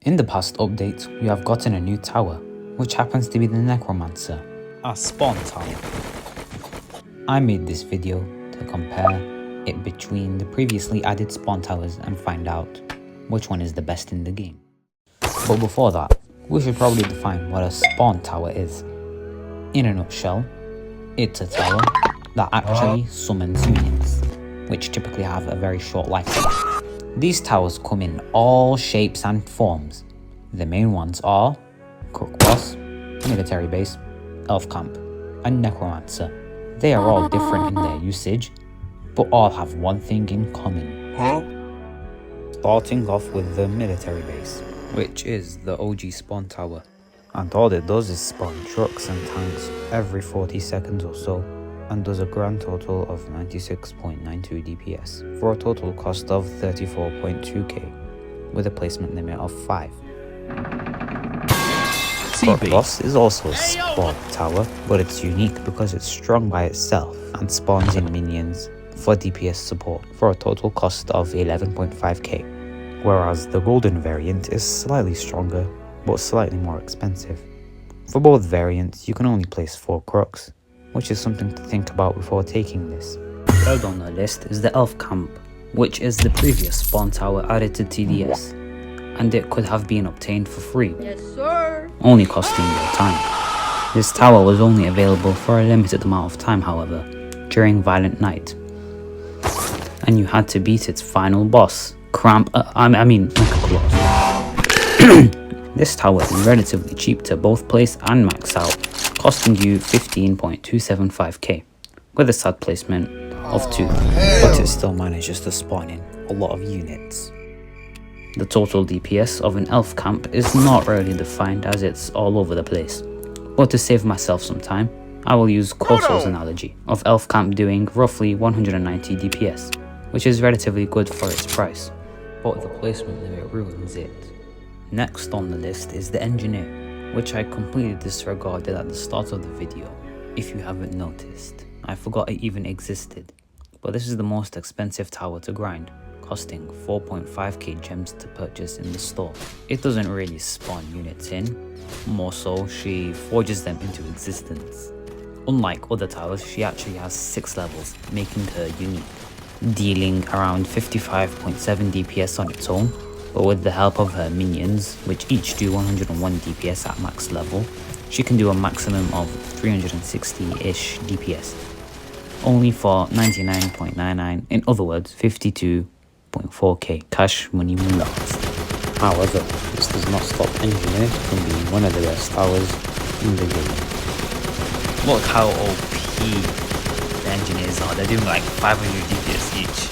In the past update, we have gotten a new tower, which happens to be the Necromancer, our spawn tower. I made this video to compare it between the previously added spawn towers and find out which one is the best in the game. But before that, we should probably define what a spawn tower is. In a nutshell, it's a tower that actually summons units, which typically have a very short lifespan. These towers come in all shapes and forms. The main ones are Crook Boss, Military Base, Elf Camp, and Necromancer. They are all different in their usage, but all have one thing in common. Starting off with the Military Base, which is the OG spawn tower. And all it does is spawn trucks and tanks every 40 seconds or so, and does a grand total of 96.92 DPS for a total cost of 34.2k with a placement limit of 5. Crook Boss is also a spawn tower, but it's unique because it's strong by itself and spawns in minions for DPS support for a total cost of 11.5k, whereas the golden variant is slightly stronger but slightly more expensive. For both variants, you can only place 4 Crooks, which is something to think about before taking this. Third on the list is the Elf Camp, which is the previous spawn tower added to TDS, and it could have been obtained for free, yes sir, only costing your time. This tower was only available for a limited amount of time, however, during Violent Night, and you had to beat its final boss, Necromancer. This tower is relatively cheap to both place and max out, costing you 15.275k, with a sad placement of 2, but it still manages to spawn in a lot of units. The total DPS of an elf camp is not really defined as it's all over the place, but to save myself some time, I will use Corso's analogy of elf camp doing roughly 190 DPS, which is relatively good for its price, but the placement limit ruins it. Next on the list is the engineer, which I completely disregarded at the start of the video. If you haven't noticed, I forgot it even existed. But this is the most expensive tower to grind, costing 4.5k gems to purchase in the store. It doesn't really spawn units in, more so she forges them into existence. Unlike other towers, she actually has 6 levels, making her unique, dealing around 55.7 DPS on its own, but with the help of her minions, which each do 101 DPS at max level, she can do a maximum of 360-ish DPS, only for 99.99, in other words 52.4k cash money mullahs. However, this does not stop Engineer from being one of the best towers in the game. Look how OP the engineers are, they're doing like 500 DPS each.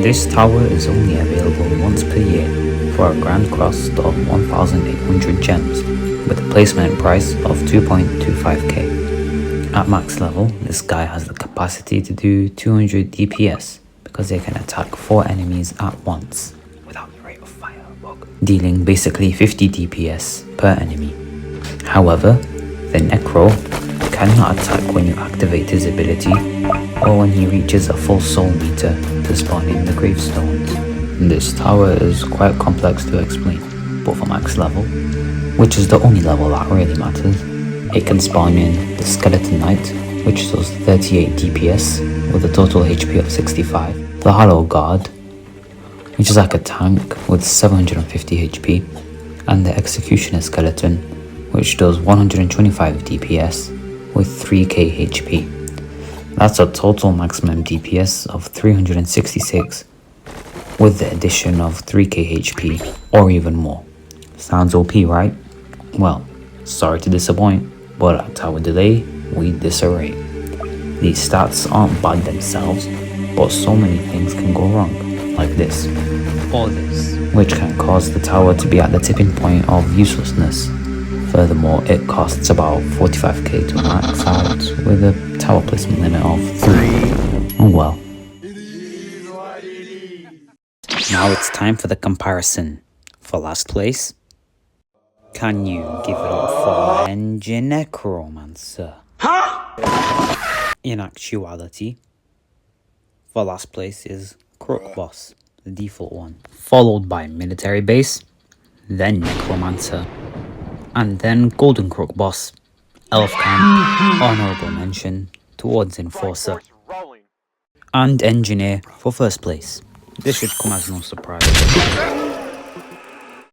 This tower is only available once per year for a grand cost of 1,800 gems with a placement price of 2.25k. At max level, this guy has the capacity to do 200 DPS because they can attack 4 enemies at once without the rate of fire bug, dealing basically 50 DPS per enemy. However, the Necro cannot attack when you activate his ability or when he reaches a full soul meter to spawn in the gravestones. This tower is quite complex to explain, but for max level, which is the only level that really matters, it can spawn in the Skeleton Knight, which does 38 DPS with a total HP of 65, the Hollow Guard, which is like a tank with 750 HP, and the Executioner Skeleton, which does 125 DPS with 3k HP. That's a total maximum DPS of 366 with the addition of 3k HP or even more. Sounds OP, right? Well, sorry to disappoint, but at Tower Delay, we disarray. These stats aren't bad themselves, but so many things can go wrong, like this, or this, which can cause the tower to be at the tipping point of uselessness. Furthermore, it costs about 45k to max out with a tower placement limit of 3. Oh well. Now it's time for the comparison. For last place, can you give it up for Necromancer? In actuality, For last place is Crook Boss, the default one, followed by Military Base, then Necromancer, and then Golden Crook Boss, Elf Camp, Honorable Mention towards Enforcer, and Engineer for first place. This should come as no surprise.